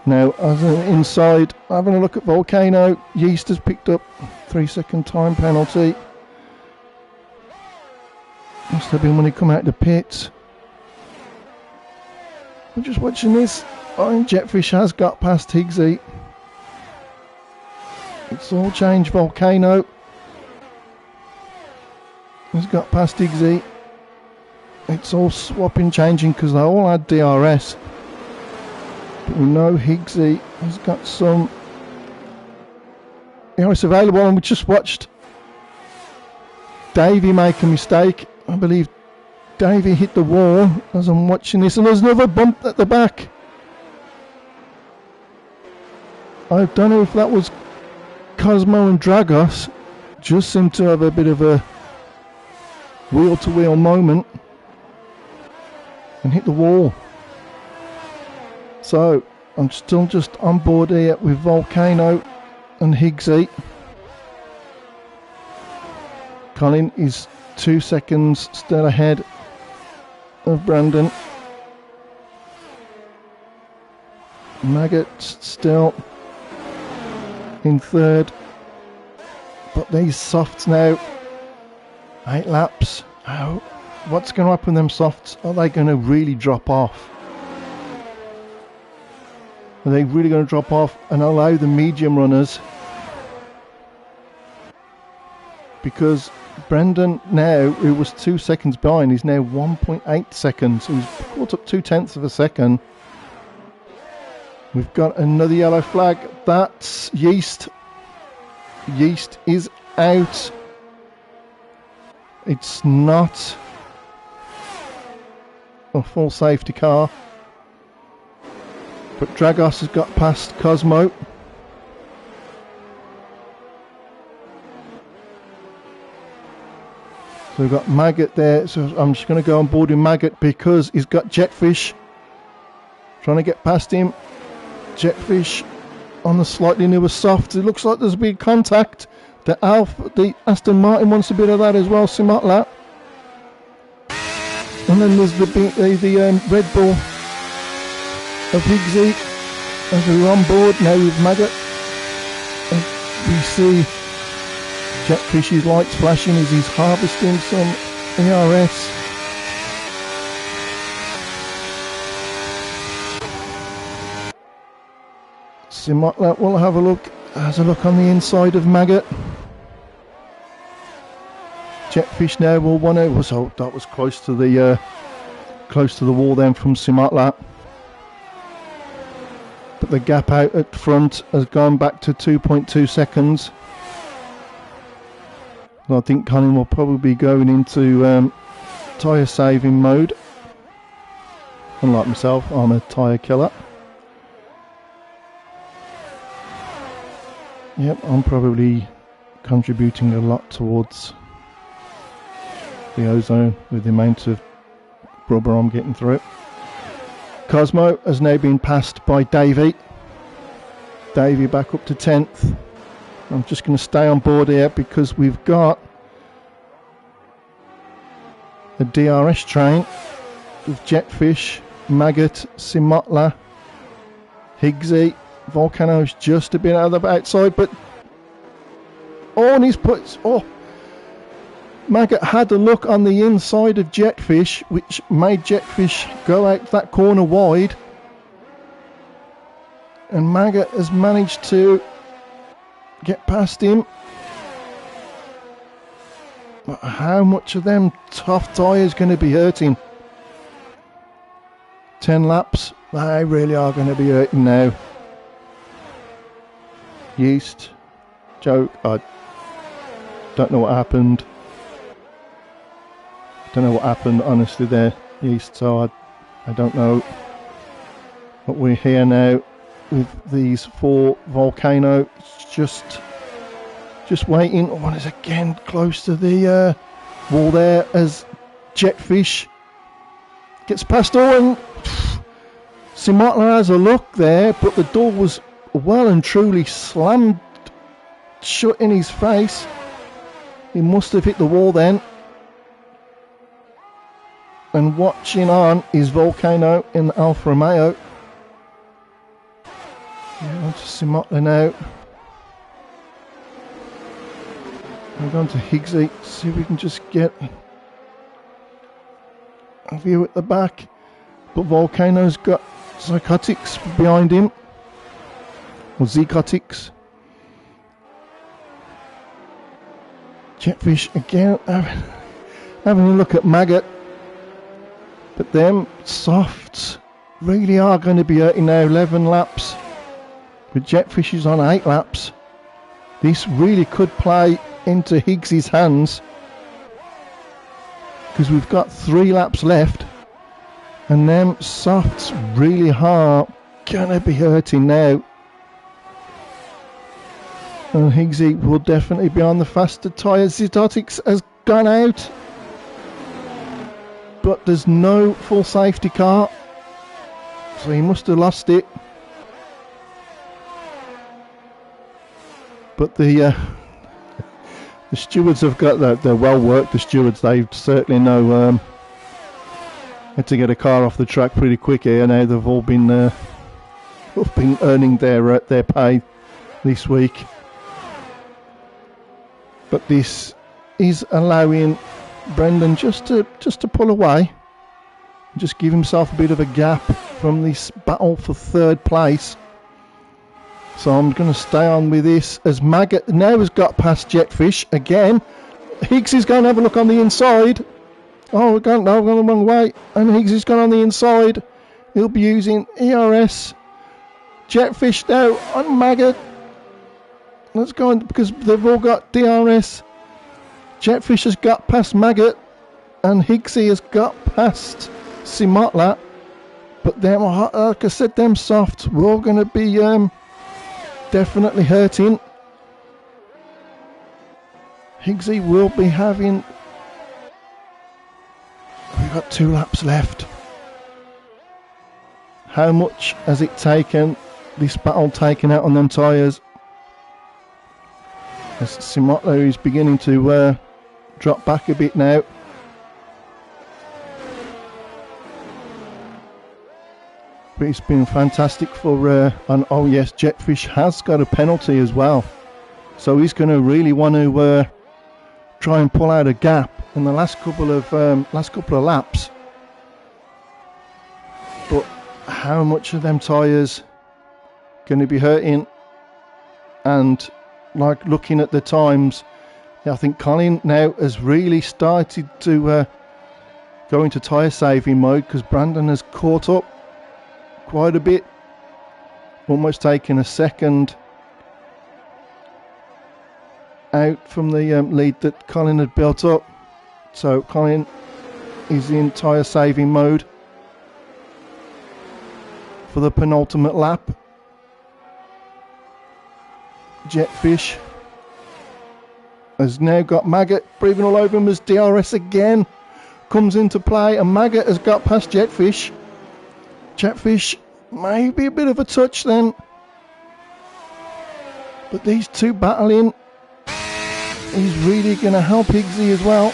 Now, as an inside, having a look at Volcano. Yeast has picked up 3-second time penalty. Must have been when he come out of the pits. I'm just watching this. Jetfish has got past Higgsy. It's all changed. Volcano has got past Higgsy. It's all swapping, changing because they all had DRS. But we know Higgsy has got some DRS available, and we just watched Davey make a mistake. I believe Davey hit the wall as I'm watching this, and there's another bump at the back. I don't know if that was Cosmo and Dragos. Just seemed to have a bit of a wheel-to-wheel moment and hit the wall. So I'm still just on board here with Volcano and Higgsy. Colin is 2 seconds still ahead of Brandon. Maggot still in third, but these softs now, 8 laps. Oh, what's going to happen with them softs? Are they going to really drop off? Are they really going to drop off and allow the medium runners? Because Brendan now, who was 2 seconds behind, is now 1.8 seconds. He's caught up 0.2 of a second. We've got another yellow flag. That's Yeast. Yeast is out. It's not a full safety car. But Dragos has got past Cosmo. So we've got Maggot there. So I'm just going to go on board with Maggot because he's got Jetfish trying to get past him. Jetfish on the slightly newer soft. It looks like there's a big contact. The Aston Martin wants a bit of that as well, Simotla. And then there's the Red Bull of Higgsy as we're on board now with Maggot. And we see Jetfish's lights flashing as he's harvesting some ERS. Simotla will have a look. Has a look on the inside of Maggot. Jetfish now will want to. So that was close to the wall then from Simotla. But the gap out at front has gone back to 2.2 seconds. I think Colin will probably be going into tyre saving mode. Unlike myself, I'm a tyre killer. Yep, I'm probably contributing a lot towards the ozone with the amount of rubber I'm getting through it. Cosmo has now been passed by Davey. Davey back up to 10th. I'm just going to stay on board here because we've got a DRS train with Jetfish, Maggot, Simotla, Higgsy. Volcano's just a bit out of the outside, but and he's put. Maggot had a look on the inside of Jetfish, which made Jetfish go out that corner wide, and Maggot has managed to get past him. But how much of them tough tyres going to be hurting? 10 laps, they really are going to be hurting now. Yeast, joke, I don't know what happened. Don't know what happened honestly there, Yeast, so I don't know. But we're here now with these 4 Volcano. It's just waiting. One is again close to the wall there as Jetfish gets past all, and Simotla has a look there, but the door was well and truly slammed shut in his face. He must have hit the wall then. And watching on is Volcano in the Alfa Romeo. Yeah, on to Simotla now. We're going to Higgsy, see if we can just get a view at the back. But Volcano's got Psychotics behind him. Or Zecotics. Jetfish again having a look at Maggot. But them softs really are going to be hurting now. 11 laps. With Jetfish is on 8 laps. This really could play into Higgsy's hands. Because we've got 3 laps left. And them softs really are going to be hurting now. And Higgsy will definitely be on the faster tyres. Zitotics has gone out. But there's no full safety car. So he must have lost it. But the stewards have got that. They're well worked, the stewards. They certainly know had to get a car off the track pretty quick here. Now they've all been earning their pay this week. But this is allowing Brendan just to pull away, just give himself a bit of a gap from this battle for 3rd place. So I'm going to stay on with this as Maggot now has got past Jetfish again. Higgs is going to have a look on the inside. Oh, we're going the wrong way, and Higgs is gone on the inside. He'll be using ERS. Jetfish now on Maggot. Let's go on because they've all got DRS. Jetfish has got past Maggot, and Higgsy has got past Simotla. But them, like I said, them softs were all going to be definitely hurting. Higgsy will be having. We've got 2 laps left. How much has it taken? This battle taken out on them tyres. As Simotla is beginning to drop back a bit now. But it's been fantastic for oh yes, Jetfish has got a penalty as well, so he's going to really want to try and pull out a gap in the last couple of laps. But how much of them tyres going to be hurting? And like looking at the times, I think Colin now has really started to go into tyre saving mode because Brandon has caught up quite a bit, almost taking a second out from the lead that Colin had built up. So Colin is in tyre saving mode for the penultimate lap. Jetfish has now got Maggot breathing all over him as DRS again comes into play, and Maggot has got past Jetfish. Jetfish maybe a bit of a touch then, but these two battling is really going to help Higgsy as well.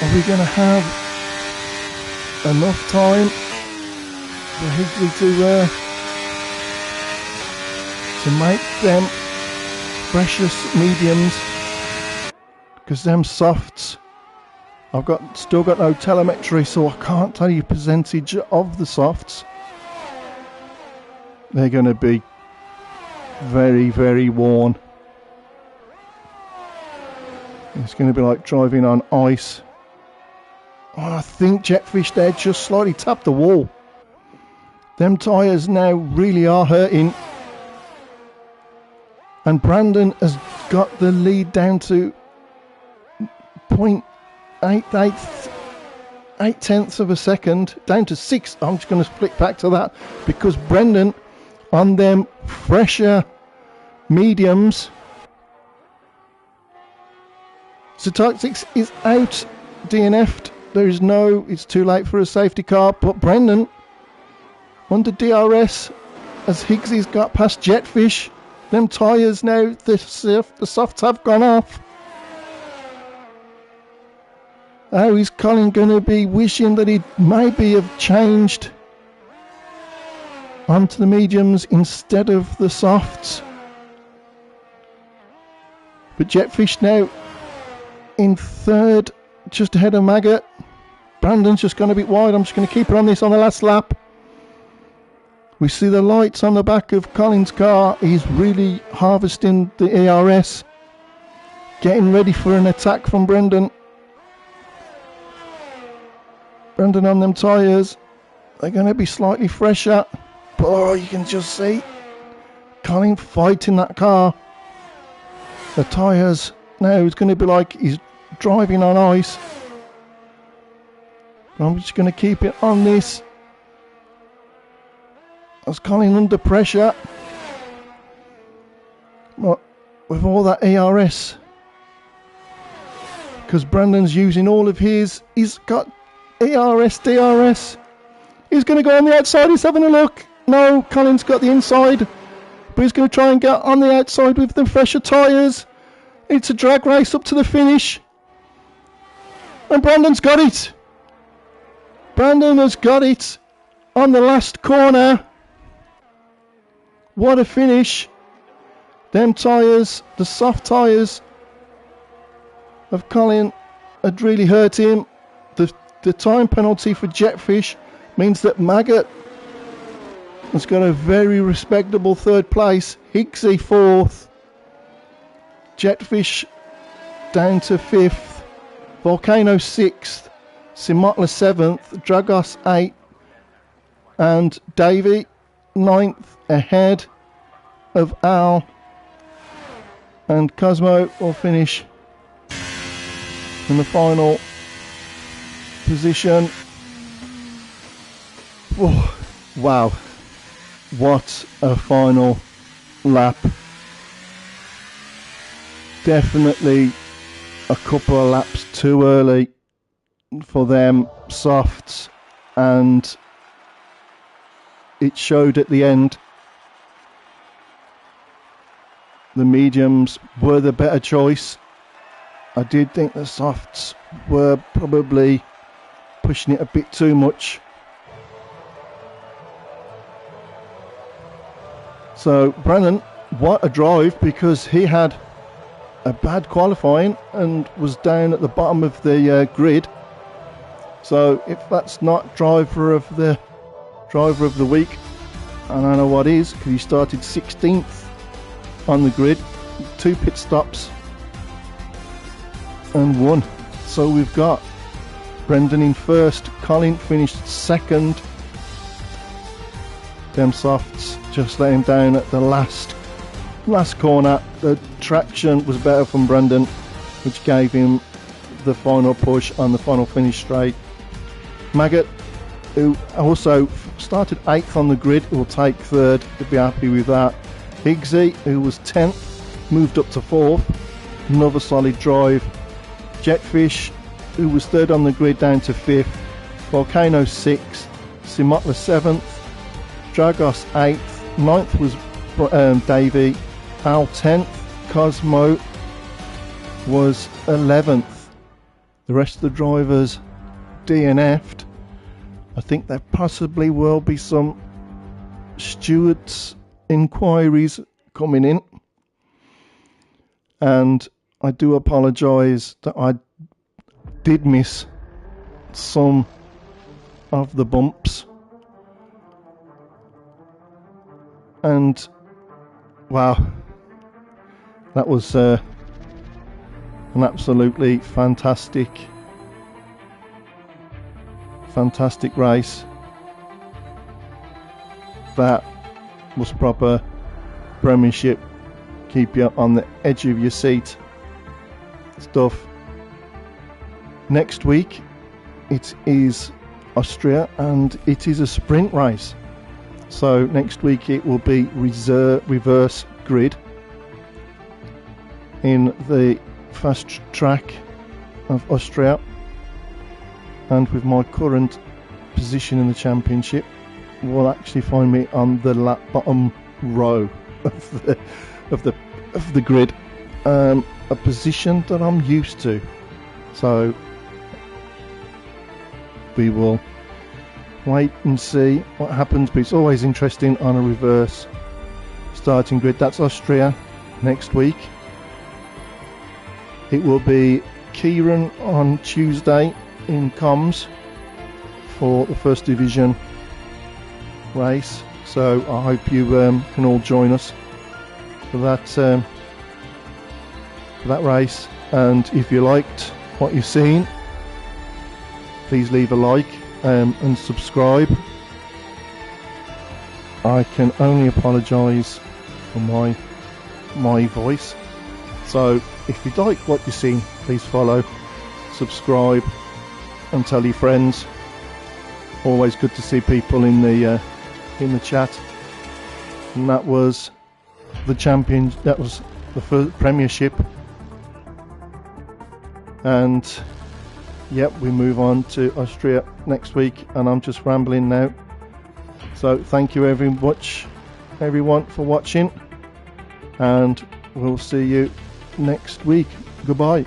Are we going to have enough time for Higgsy to make them precious mediums? Because them softs, I've still got no telemetry, so I can't tell you percentage of the softs. They're going to be very, very worn. It's going to be like driving on ice. Oh, I think Jetfish there just slightly tapped the wall. Them tyres now really are hurting. And Brandon has got the lead down to 0.8 of a second, down to 6. I'm just going to flick back to that because Brendan on them fresher mediums. So Tactics is out, DNF'd. There is no, it's too late for a safety car, but Brendan under DRS as Higgsy's got past Jetfish. Them tyres now, the softs have gone off. How is Colin going to be wishing that he'd maybe have changed onto the mediums instead of the softs? But Jetfish now in third, just ahead of Maggot. Brandon's just gone a bit wide. I'm just going to keep her on this on the last lap. We see the lights on the back of Colin's car. He's really harvesting the ERS, getting ready for an attack from Brendan. Brendan on them tyres, they're going to be slightly fresher, but oh, you can just see Colin fighting that car. The tyres now, it's going to be like he's driving on ice. I'm just going to keep it on this. As Colin under pressure. But with all that ERS, because Brandon's using all of his, he's got ERS, DRS. He's going to go on the outside, he's having a look. No, Colin's got the inside, but he's going to try and get on the outside with the fresher tyres. It's a drag race up to the finish. And Brandon's got it. Brandon has got it on the last corner. What a finish. Them tyres, the soft tyres of Colin had really hurt him. The time penalty for Jetfish means that Maggot has got a very respectable third place. Higgsy fourth. Jetfish down to fifth. Volcano sixth. Simotla seventh. Dragos eighth. And Davey ninth, ahead of Al. And Cosmo will finish in the final position. Oh, wow, what a final lap. Definitely a couple of laps too early for them softs, and it showed at the end. The mediums were the better choice. I did think the softs were probably pushing it a bit too much. So Brennan, what a drive, because he had a bad qualifying and was down at the bottom of the grid. So if that's not driver of the week, I don't know what is, because he started 16th on the grid, 2 pit stops and 1. So we've got Brendan in first, Colin finished second. Them softs just let him down at the last corner. The traction was better from Brendan, which gave him the final push on the final finish straight. Maggot, who also started 8th on the grid, will take 3rd. He'll be happy with that. Higgsy, who was 10th, moved up to 4th. Another solid drive. Jetfish, who was 3rd on the grid, down to 5th. Volcano 6th. Simotla 7th. Dragos 8th. 9th was Davey. Al 10th. Cosmo was 11th. The rest of the drivers DNF'd. I think there possibly will be some stewards inquiries coming in, and I do apologise that I did miss some of the bumps, and wow, that was an absolutely fantastic race. That was proper Premiership, keep you on the edge of your seat stuff. Next week it is Austria, and it is a sprint race. So next week it will be reverse grid in the fast track of Austria, and with my current position in the championship will actually find me on the bottom row of the grid, a position that I'm used to. So we will wait and see what happens, but it's always interesting on a reverse starting grid. That's Austria next week. It will be Kieran on Tuesday in comms for the first division race, so I hope you can all join us for that race. And if you liked what you've seen, please leave a like and subscribe. I can only apologise for my voice, so if you like what you've seen, please follow, subscribe and tell your friends. Always good to see people in the chat. And that was the champion. That was the first Premiership. And yep, we move on to Austria next week, and I'm just rambling now. So thank you very much, everyone, for watching, and we'll see you next week. Goodbye.